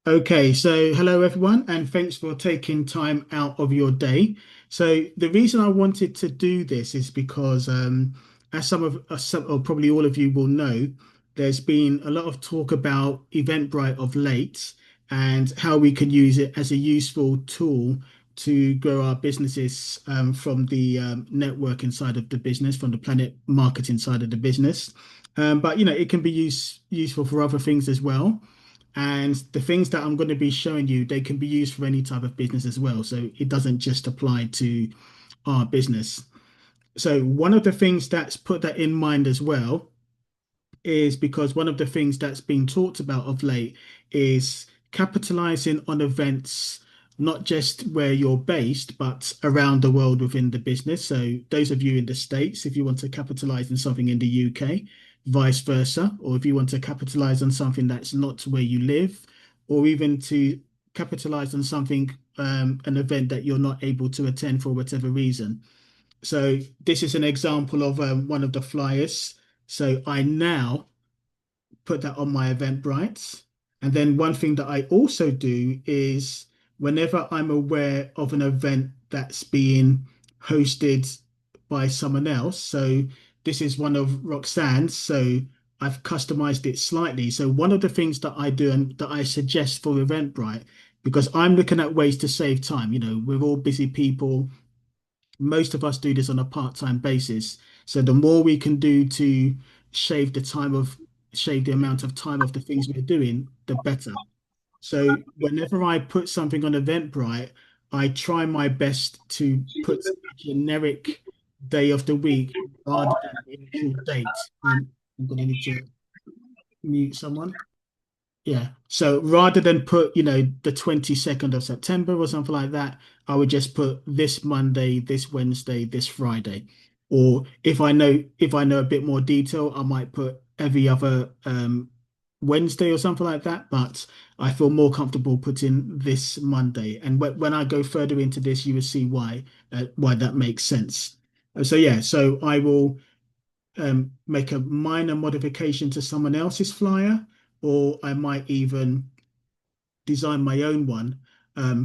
Okay, so hello everyone, and thanks for taking time out of your day. So the reason I wanted to do this is because, as or probably all of you will know, there's been a lot of talk about Eventbrite of late and how we can use it as a useful tool to grow our businesses from the networking side of the business, from the planet marketing side of the business. But it can be useful for other things as well. And the things that I'm going to be showing you, they can be used for any type of business as well. So it doesn't just apply to our business. So one of the things that's put that in mind as well is because one of the things that's been talked about of late is capitalizing on events, not just where you're based, but around the world within the business. So, those of you in the States, if you want to capitalize on something in the UK, vice versa, or if you want to capitalize on something that's not where you live, or even to capitalize on something, an event that you're not able to attend for whatever reason. So, this is an example of one of the flyers. So, I now put that on my Eventbrite. And then one thing that I also do is whenever I'm aware of an event that's being hosted by someone else. So this is one of Roxanne's. So I've customized it slightly. So one of the things that I do and that I suggest for Eventbrite, because I'm looking at ways to save time, we're all busy people. Most of us do this on a part-time basis. So the more we can do to shave the time of shave the amount of time of the things we're doing, the better. So whenever I put something on Eventbrite, I try my best to put a generic day of the week rather than the actual date. I'm going to need to mute someone. Yeah. So rather than put, the 22nd of September or something like that, I would just put this Monday, this Wednesday, this Friday. Or if I know a bit more detail, I might put every other Wednesday or something like that. But I feel more comfortable putting this Monday. And when I go further into this, you will see why that makes sense. So yeah, so I will make a minor modification to someone else's flyer, or I might even design my own one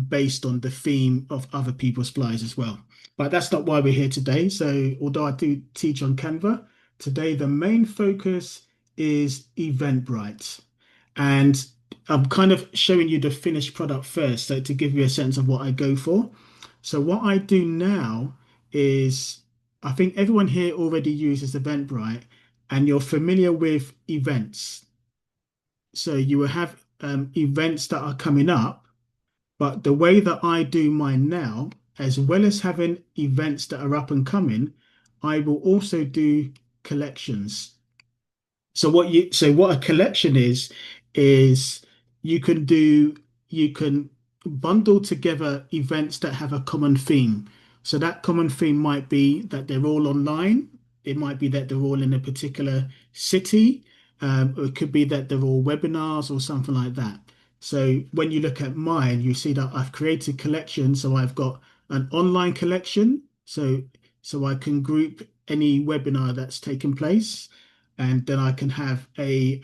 based on the theme of other people's flyers as well. But that's not why we're here today. So, although I do teach on Canva, today the main focus is Eventbrite. And I'm kind of showing you the finished product first, so to give you a sense of what I go for. So, what I do now is I think everyone here already uses Eventbrite and you're familiar with events. So you will have events that are coming up, but the way that I do mine now, as well as having events that are up and coming, I will also do collections. So what a collection is you can do you can bundle together events that have a common theme. So that common theme might be that they're all online. It might be that they're all in a particular city. Or it could be that they're all webinars or something like that. So when you look at mine, you see that I've created collections. So I've got an online collection. So I can group any webinar that's taken place and then I can have where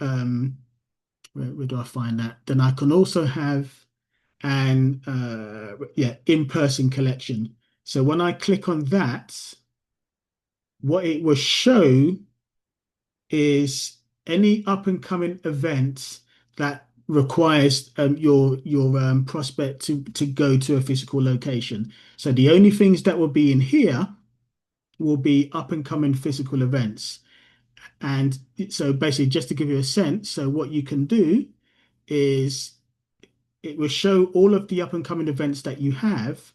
do I find that? Then I can also have an in-person collection. So when I click on that, what it will show is any up and coming event that requires your prospect to go to a physical location. So the only things that will be in here will be up and coming physical events. And so basically, just to give you a sense, so what you can do is it will show all of the up and coming events that you have.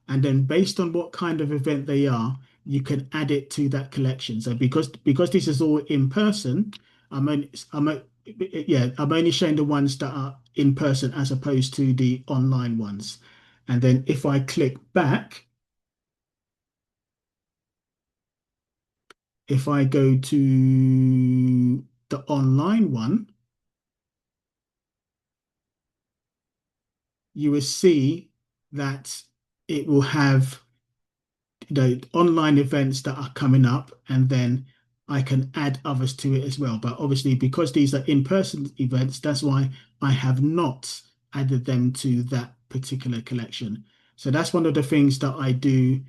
And then based on what kind of event they are, you can add it to that collection. So because this is all in person, I'm only showing the ones that are in person as opposed to the online ones. And then if I click back, if I go to the online one, you will see that it will have online events that are coming up, and then I can add others to it as well. But obviously, because these are in-person events, that's why I have not added them to that particular collection. So that's one of the things that I do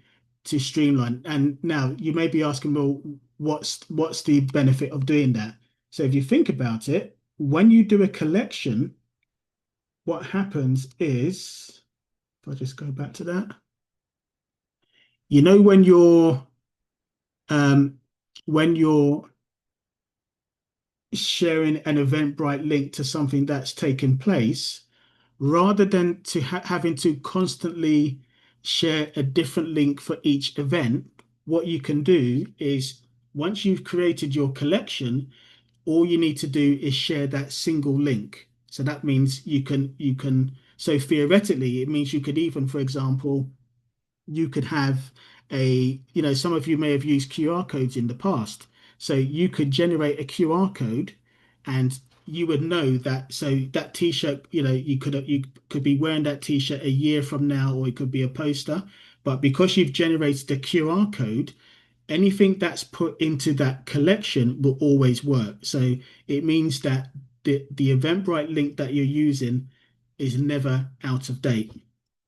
to streamline. And now you may be asking, well, what's the benefit of doing that? So if you think about it, when you do a collection, what happens is, if I just go back to that, when um, you're sharing an Eventbrite link to something that's taken place, rather than having to constantly share a different link for each event, what you can do is once you've created your collection, all you need to do is share that single link. So that means so theoretically, it means you could even, for example, you could have some of you may have used QR codes in the past. So you could generate a QR code and you would know that so that t-shirt, you could be wearing that t-shirt a year from now, or it could be a poster. But because you've generated a QR code, anything that's put into that collection will always work. So it means that the Eventbrite link that you're using is never out of date.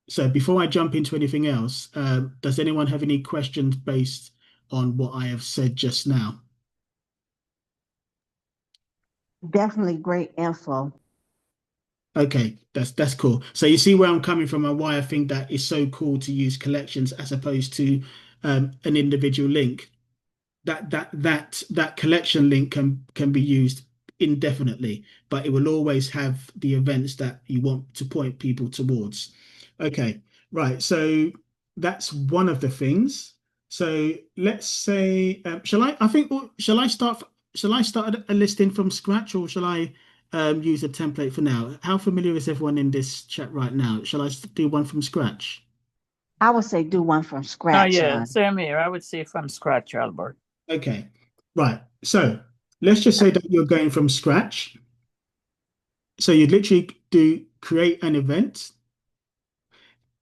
So before I jump into anything else, does anyone have any questions based on what I have said just now? Definitely great info. Okay, that's cool. So you see where I'm coming from and why I think that is so cool to use collections as opposed to an individual link. That collection link can be used indefinitely, but it will always have the events that you want to point people towards. Okay, right. So that's one of the things. So let's say, shall I? I think, shall I start? Shall I start a listing from scratch, or shall I use a template for now? How familiar is everyone in this chat right now? Shall I do one from scratch? I would say do one from Oh scratch, yeah, hon. same here. I would say from scratch, Albert. Okay, right. So let's just say that you're going from scratch. So you literally do create an event.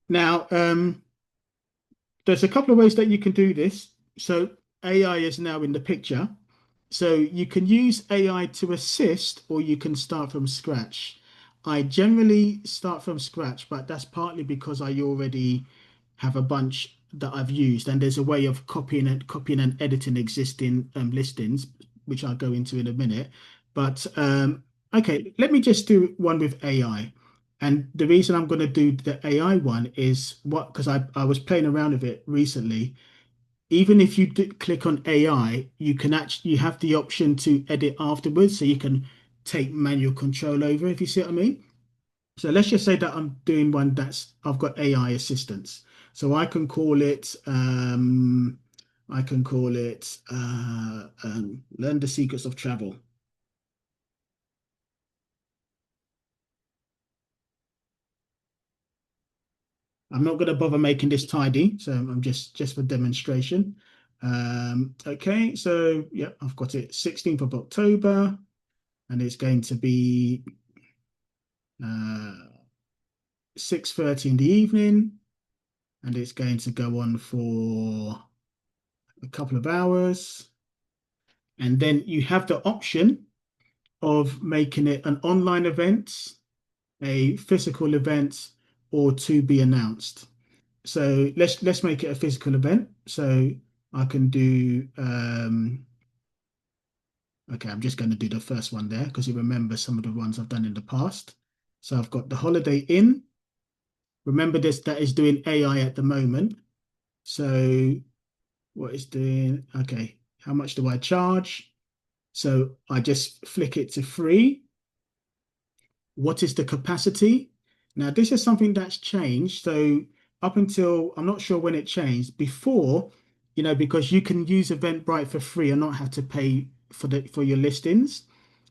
Now, there's a couple of ways that you can do this. So AI is now in the picture. So you can use AI to assist, or you can start from scratch. I generally start from scratch, but that's partly because I already have a bunch that I've used, and there's a way of copying and editing existing listings, which I'll go into in a minute. But okay, let me just do one with AI. And the reason I'm going to do the AI one is because I was playing around with it recently. Even if you click on AI, you have the option to edit afterwards, so you can take manual control over, if you see what I mean. So let's just say that I'm doing one I've got AI assistance. So I can call it Learn the Secrets of Travel. I'm not going to bother making this tidy, so I'm just for demonstration. Okay, so yeah, I've got it 16th of October, and it's going to be 6:30 in the evening, and it's going to go on for a couple of hours. And then you have the option of making it an online event, a physical event, or to be announced. So let's make it a physical event. So I can do okay, I'm just going to do the first one there because you remember some of the ones I've done in the past. So I've got the Holiday Inn. Remember this, that is doing AI at the moment. So what is doing? Okay, how much do I charge? So I just flick it to free. What is the capacity? Now, this is something that's changed. So up until, I'm not sure when it changed. Before, because you can use Eventbrite for free and not have to pay for your listings.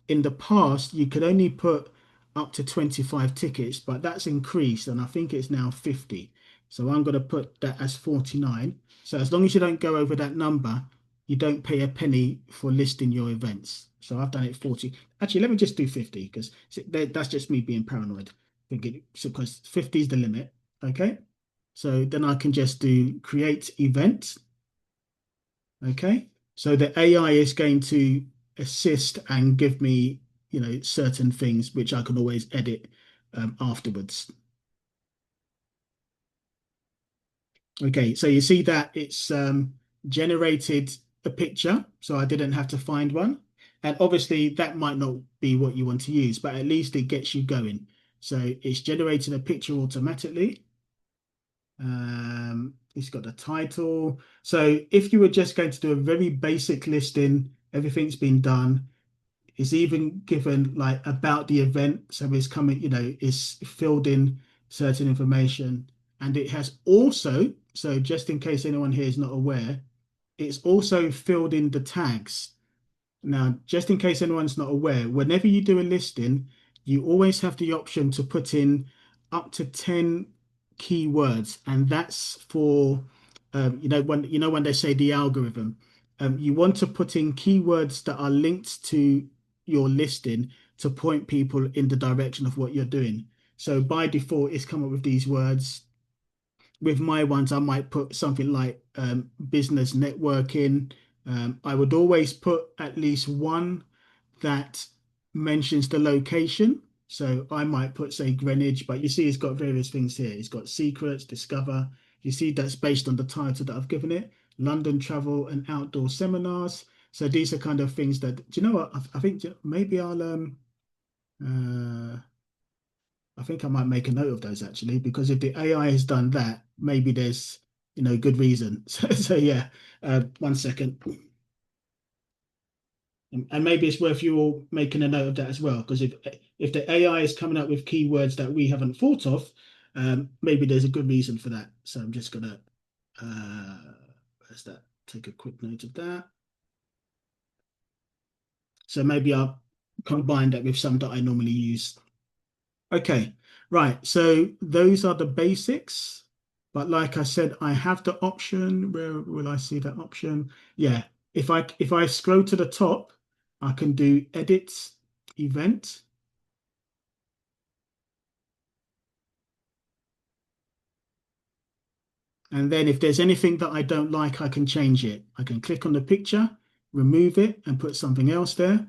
In the past, you could only put up to 25 tickets, but that's increased and I think it's now 50. So I'm going to put that as 49. So as long as you don't go over that number, you don't pay a penny for listing your events. So I've done it 40. Actually, let me just do 50 because that's just me being paranoid. Thinking because 50 is the limit. Okay. So then I can just do create event. Okay. So the AI is going to assist and give me, certain things which I can always edit afterwards. Okay, so you see that it's generated a picture, so I didn't have to find one. And obviously that might not be what you want to use, but at least it gets you going. So it's generating a picture automatically. It's got the title. So if you were just going to do a very basic listing, everything's been done. It's even given like about the event. So it's coming, it's filled in certain information. And it has also, so just in case anyone here is not aware, it's also filled in the tags. Now, just in case anyone's not aware, whenever you do a listing, you always have the option to put in up to 10 keywords, and that's for when they say the algorithm, you want to put in keywords that are linked to your listing to point people in the direction of what you're doing. So by default, it's come up with these words. With my ones, I might put something like business networking. I would always put at least one that mentions the location. So I might put, say, Greenwich, but you see it's got various things here. It's got secrets, discover. You see that's based on the title that I've given it. London travel and outdoor seminars. So these are kind of things that, do you know what? I think maybe uh, I think I might make a note of those actually, because if the AI has done that, maybe there's, good reason. So yeah, 1 second. And maybe it's worth you all making a note of that as well, because if the AI is coming up with keywords that we haven't thought of, maybe there's a good reason for that. So I'm just gonna, where's that? Take a quick note of that. So maybe I'll combine that with some that I normally use. Okay, right. So those are the basics. But like I said, I have the option. Where will I see that option? Yeah. If I scroll to the top, I can do edit event. And then if there's anything that I don't like, I can change it. I can click on the picture, remove it, and put something else there.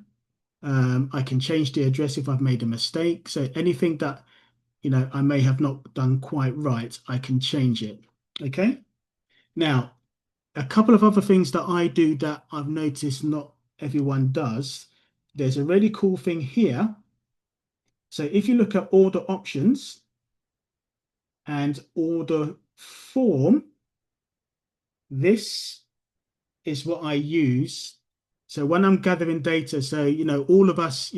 I can change the address if I've made a mistake. So anything that I may have not done quite right, I can change it. Okay. Now, a couple of other things that I do that I've noticed not everyone does. There's a really cool thing here. So if you look at order options and order form, this is what I use. So when I'm gathering data, so all of us,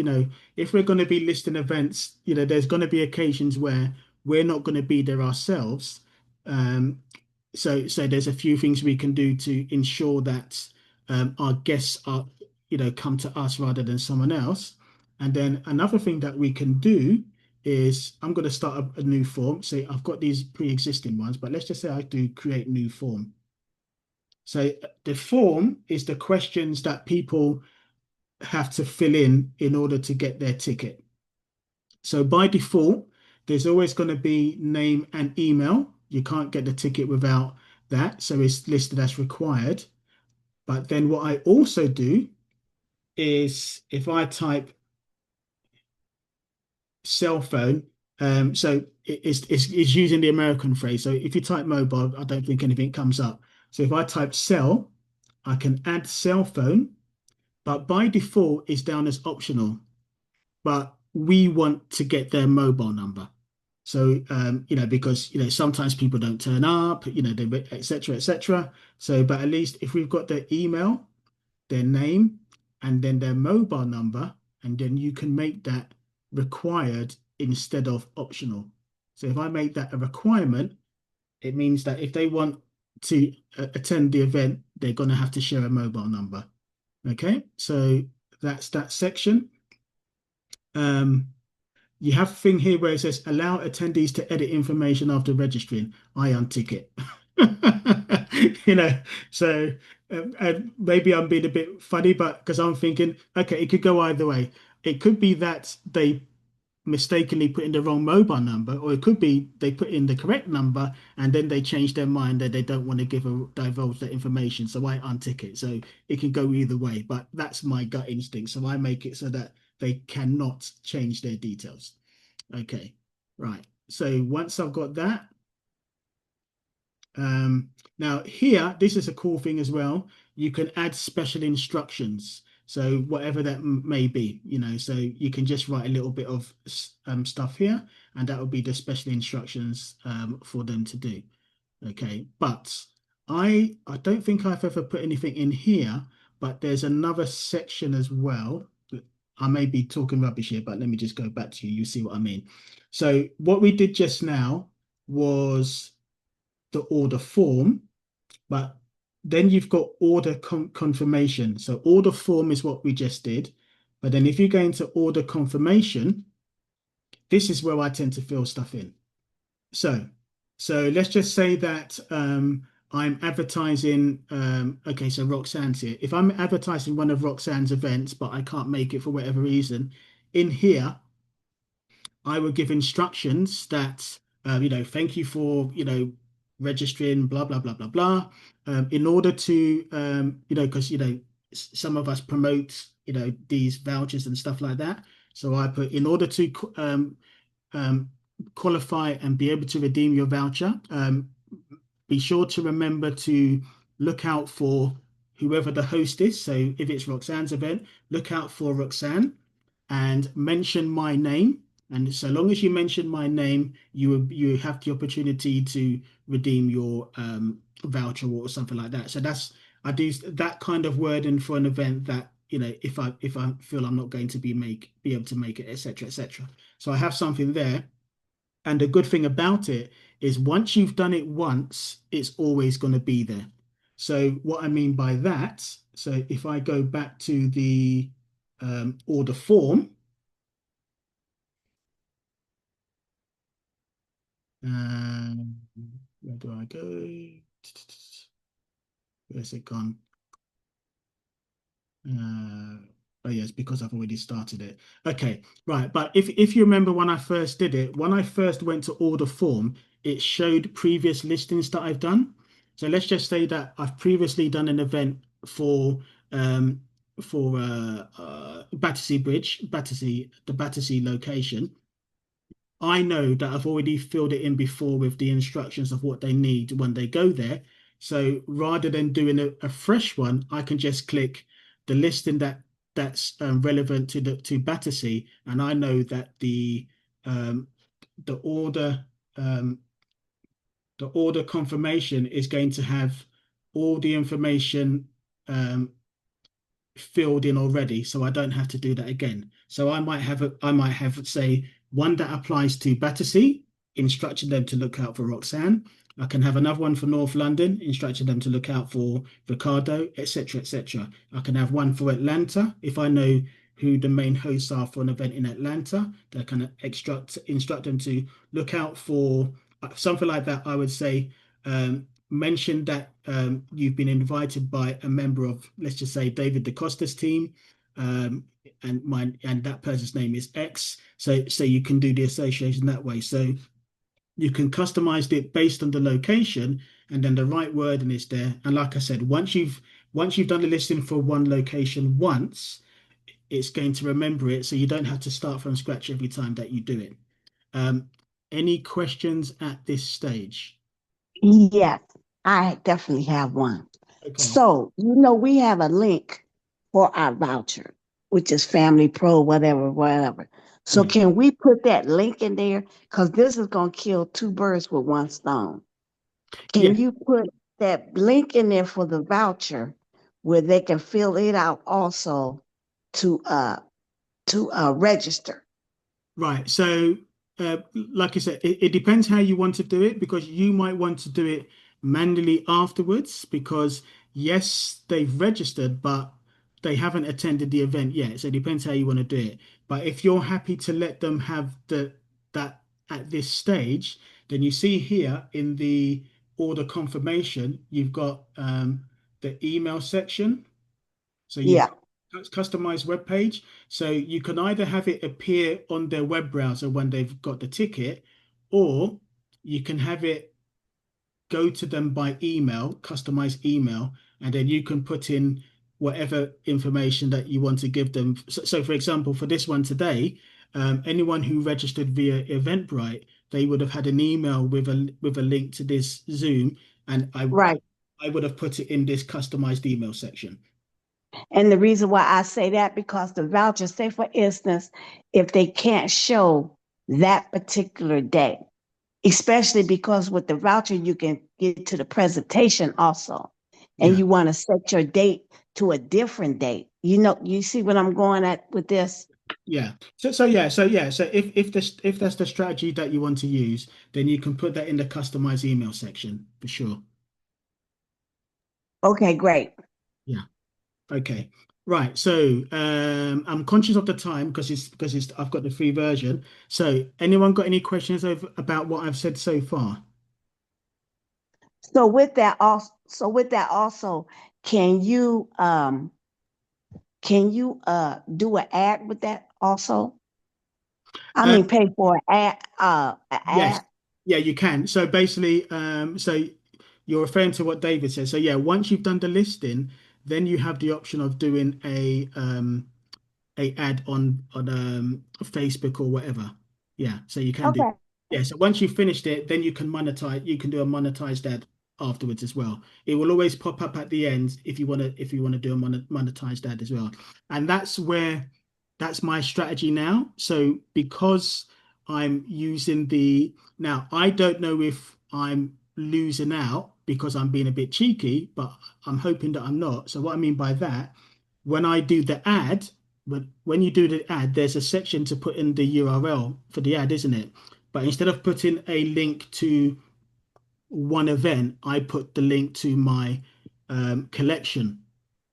if we're going to be listing events, there's going to be occasions where we're not going to be there ourselves. So there's a few things we can do to ensure that our guests are, come to us rather than someone else. And then another thing that we can do is I'm going to start a new form. Say I've got these pre-existing ones, but let's just say I do create new form. So the form is the questions that people have to fill in order to get their ticket. So by default, there's always going to be name and email. You can't get the ticket without that. So it's listed as required. But then what I also do is if I type cell phone, so it's using the American phrase. So if you type mobile, I don't think anything comes up. So if I type cell, I can add cell phone, but by default it's down as optional. But we want to get their mobile number. So because sometimes people don't turn up, they et cetera, et cetera. So, but at least if we've got their email, their name, and then their mobile number, and then you can make that required instead of optional. So if I make that a requirement, it means that if they want to attend the event, they're going to have to share a mobile number. Okay, so that's that section. You have a thing here where it says allow attendees to edit information after registering. I untick it. So maybe I'm being a bit funny, but because I'm thinking, okay, it could go either way. It could be that they mistakenly put in the wrong mobile number, or it could be they put in the correct number and then they change their mind that they don't want to divulge that information. So I untick it. So it can go either way, but that's my gut instinct. So I make it so that they cannot change their details. Okay. Right. So once I've got that, now here, this is a cool thing as well. You can add special instructions. So whatever that may be, so you can just write a little bit of stuff here, and that will be the special instructions for them to do. Okay, but I don't think I've ever put anything in here, but there's another section as well. I may be talking rubbish here, but let me just go back to you. You see what I mean. So what we did just now was the order form, but then you've got order confirmation. So order form is what we just did. But then if you go into order confirmation, this is where I tend to fill stuff in. So, so let's just say that I'm advertising. Okay, so Roxanne's here. If I'm advertising one of Roxanne's events, but I can't make it for whatever reason, in here I would give instructions that, thank you for, registering, blah, blah, blah, blah, blah. In order to, because, some of us promote, these vouchers and stuff like that. So I put, in order to um, qualify and be able to redeem your voucher, be sure to remember to look out for whoever the host is. So if it's Roxanne's event, look out for Roxanne and mention my name. And so long as you mention my name, you have the opportunity to redeem your voucher or something like that. So I do that kind of wording for an event that if I feel I'm not going to be able to make it, etc., etc. So I have something there. And the good thing about it is once you've done it once, it's always going to be there. So what I mean by that, so if I go back to the order form, um, where do I go? Where's it gone? Oh yes, because I've already started it. Okay, right. But if you remember when I first did it, when I first went to order form, it showed previous listings that I've done. So let's just say that I've previously done an event um for Battersea Bridge, the Battersea location. I know that I've already filled it in before with the instructions of what they need when they go there. So rather than doing a fresh one, I can just click the listing that's relevant to Battersea, and I know that um, the order um, the order confirmation is going to have all the information um, filled in already, so I don't have to do that again. So I might have say one that applies to Battersea, instructing them to look out for Roxanne. I can have another one for North London, instructing them to look out for Ricardo, etc., etc. I can have one for Atlanta if I know who the main hosts are for an event in Atlanta. That can instruct them to look out for something like that. I would say mention that you've been invited by a member of, let's just say, David DaCosta's team, and that person's name is X. So you can do the association that way. So you can customize it based on the location, and then the right wording is there. And like I said, once you've done the listing for one location once, it's going to remember it, so you don't have to start from scratch every time that you do it. Um, any questions at this stage? Yes, I definitely have one. Okay. So, we have a link for our voucher, which is Family Pro, whatever, whatever. So, Yeah. can we put that link in there? Because this is going to kill two birds with one stone. Yeah. Can you put that link in there for the voucher where they can fill it out also to register? Right. So, like I said, it depends how you want to do it because you might want to do it manually afterwards because, yes, they've registered, but they haven't attended the event yet. So it depends how you want to do it. But if you're happy to let them have that at this stage, then you see here in the order confirmation, you've got the email section. So you've Yeah, got customized web page. So you can either have it appear on their web browser when they've got the ticket, or you can have it go to them by email, customized email, and then you can put in whatever information that you want to give them. So for example, for this one today, anyone who registered via Eventbrite, they would have had an email with a link to this Zoom, and Right. I would have put it in this customized email section. And the reason why I say that, because the voucher, say for instance, if they can't show that particular day, especially because with the voucher, you can get to the presentation also. And Yeah. you want to set your date to a different date. You see what I'm going at with this? Yeah. So if that's the strategy that you want to use, then you can put that in the customized email section for sure. Okay, great. Yeah. Okay. Right. So I'm conscious of the time because it's I've got the free version. So anyone got any questions about what I've said so far? So with that also, can you do an ad with that also? I Uh, mean, pay for an yes. ad. Yeah, you can. So basically, so you're referring to what David said. So yeah, once you've done the listing, then you have the option of doing a ad on Facebook or whatever. Yeah, so you can do. Okay. Yeah, so once you've finished it, then you can monetize. You can do a monetized ad afterwards as well. It will always pop up at the end if you want to do a monetized ad as well. And that's my strategy now. So because I'm using the now, I don't know if I'm losing out because I'm being a bit cheeky, but I'm hoping that I'm not. So what I mean by that, when I do the ad, when you do the ad, there's a section to put in the URL for the ad, isn't it? But instead of putting a link to one event, I put the link to my collection,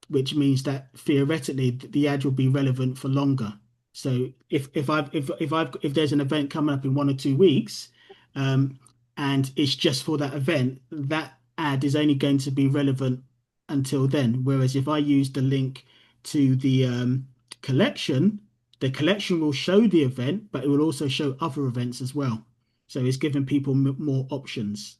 which means that theoretically the ad will be relevant for longer. So if there's an event coming up in 1 or 2 weeks, um, and it's just for that event, that ad is only going to be relevant until then. Whereas if I use the link to collection, the collection will show the event, but it will also show other events as well. So it's giving people more options.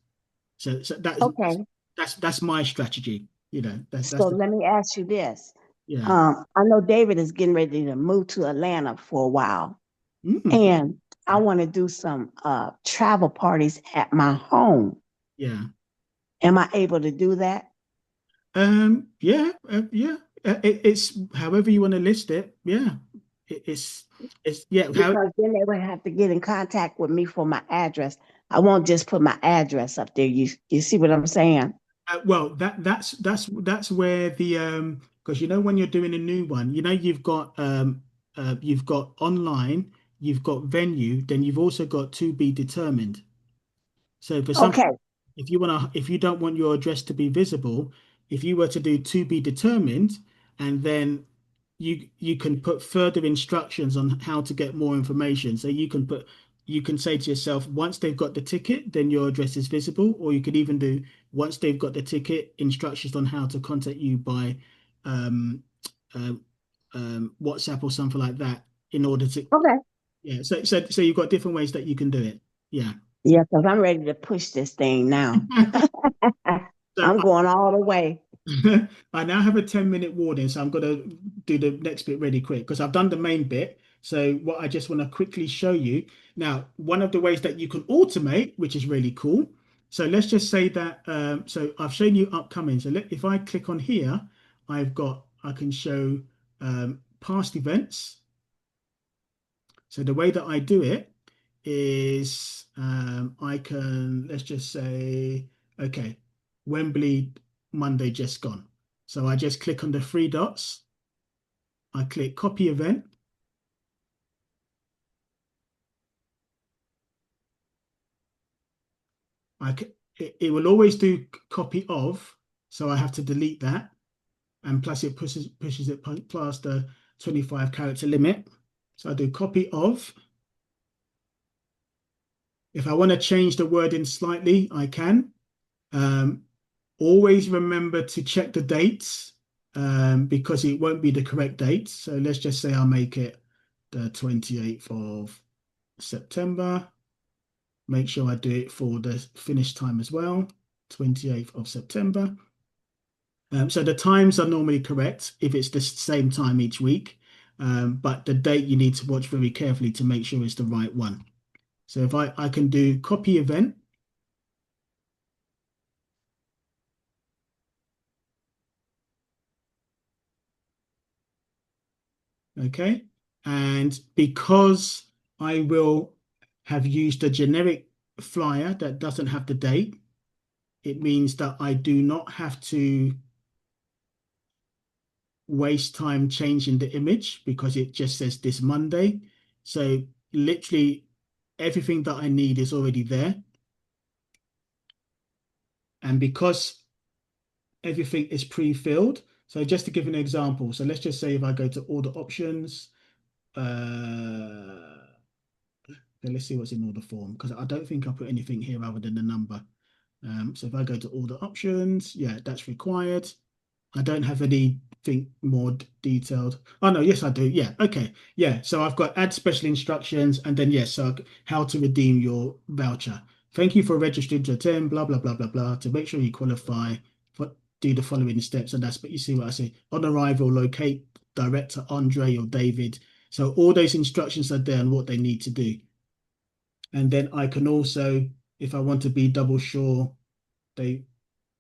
So Okay. that's my strategy. You know, that's So the let me ask you this. yeah. I know David is getting ready to move to Atlanta for a while, Mm, and I want to do some travel parties at my home. yeah. Am I able to do that? Yeah. Yeah. It's however you want to list it. Yeah. It's yeah. How Because then they would have to get in contact with me for my address. I won't just put my address up there. You see what I'm saying? well that's where the because you know when you're doing a new one, you know you've got online, you've got venue, then you've also got to be determined. So for some Okay. if you don't want your address to be visible, if you were to do to be determined, and then you can put further instructions on how to get more information. So you can say to yourself, once they've got the ticket, then your address is visible, or you could even do once they've got the ticket, instructions on how to contact you by um, uh, WhatsApp or something like that in order to Okay. yeah. So you've got different ways that you can do it. Yeah. Yeah, because I'm ready to push this thing now. So I'm going all the way. I now have a 10-minute warning, so I'm going to do the next bit really quick because I've done the main bit. So what I just want to quickly show you now, one of the ways that you can automate, which is really cool. So let's just say that, so I've shown you upcoming. So if I click on here, I can show past events. So the way that I do it is let's just say, okay, Wembley Monday just gone. So I just click on the three dots. I click copy event. It will always do copy of. So I have to delete that. And plus it pushes it past the 25 character limit. So I do copy of. If I want to change the wording slightly, I can. Um, Always remember to check the dates because it won't be the correct date. So let's just say I'll make it the 28th of September. Make sure I do it for the finish time as well, 28th of September. So the times are normally correct if it's the same time each week. but the date you need to watch very carefully to make sure it's the right one. So if I can do copy event, okay, and because I will have used a generic flyer that doesn't have the date, it means that I do not have to waste time changing the image because it just says this Monday. So literally everything that I need is already there. And because everything is pre-filled, so just to give an example, so let's just say if I go to order options, okay, let's see what's in order form because I don't think I put anything here other than the number. So if I go to order options, yeah, that's required. I don't have anything more detailed. Oh no, yes I do. Yeah, okay. Yeah, so I've got add special instructions and then yes, so how to redeem your voucher. Thank you for registering to attend, blah blah blah blah blah. To make sure you qualify, for, do the following steps, and that's. But you see what I say. On arrival, locate director Andre or David. So all those instructions are there and what they need to do. And then I can also, if I want to be double sure, they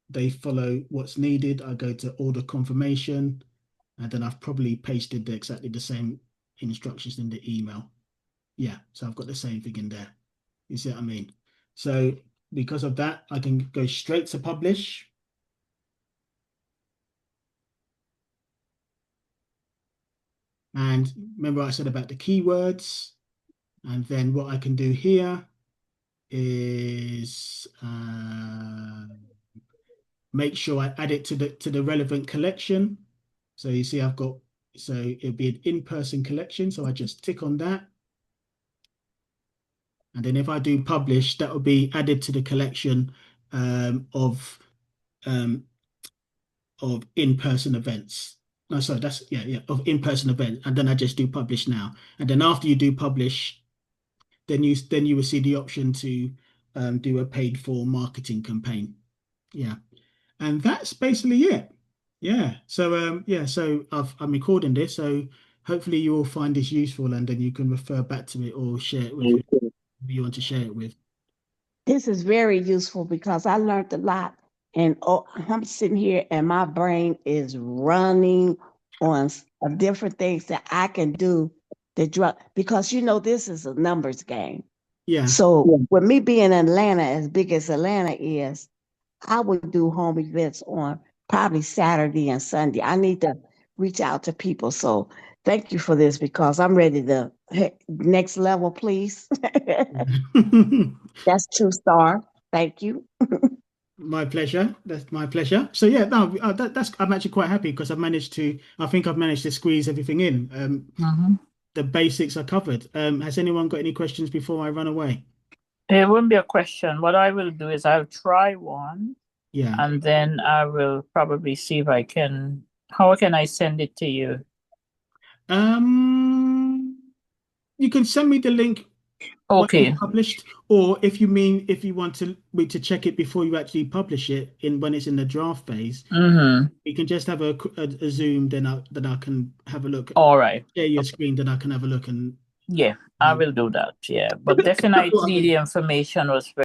they follow what's needed. I go to order confirmation, and then I've probably pasted exactly the same instructions in the email. Yeah, so I've got the same thing in there. You see what I mean? So because of that, I can go straight to publish. And remember I said about the keywords. And then what I can do here is make sure I add it to the relevant collection. So you see I've got, so it'll be an in-person collection. So I just tick on that. And then if I do publish, that will be added to the collection um, of in-person events. No, sorry, that's yeah, of in-person event. And then I just do publish now. And then after you do publish, then you will see the option to do a paid for marketing campaign. Yeah. And that's basically it. Yeah. So yeah, so I'm recording this, so hopefully you will find this useful and then you can refer back to it or share it with who you want to share it with. This is very useful because I learned a lot. And oh, I'm sitting here and my brain is running on different things that I can do to drug because this is a numbers game. Yeah. So with me being in Atlanta, as big as Atlanta is, I would do home events on probably Saturday and Sunday. I need to reach out to people. So thank you for this because I'm ready to next level, please. That's two star. Thank you. My pleasure. That's my pleasure. So yeah, no, that's I'm actually quite happy because I think I've managed to squeeze everything in. Mhm. The basics are covered. Has anyone got any questions before I run away? It wouldn't be a question. What I will do is I'll try one Yeah. and then I will probably see if I can. How can I send it to you? Um, you can send me the link once it's Okay. published, or if you want me to check it before you actually publish it in when it's in the draft phase, Mm-hmm. we can just have a Zoom. Then I can have a look. All right. Share your screen. Then I can have a look and Yeah, I um, will do that. Yeah, but what I definitely the mean. information was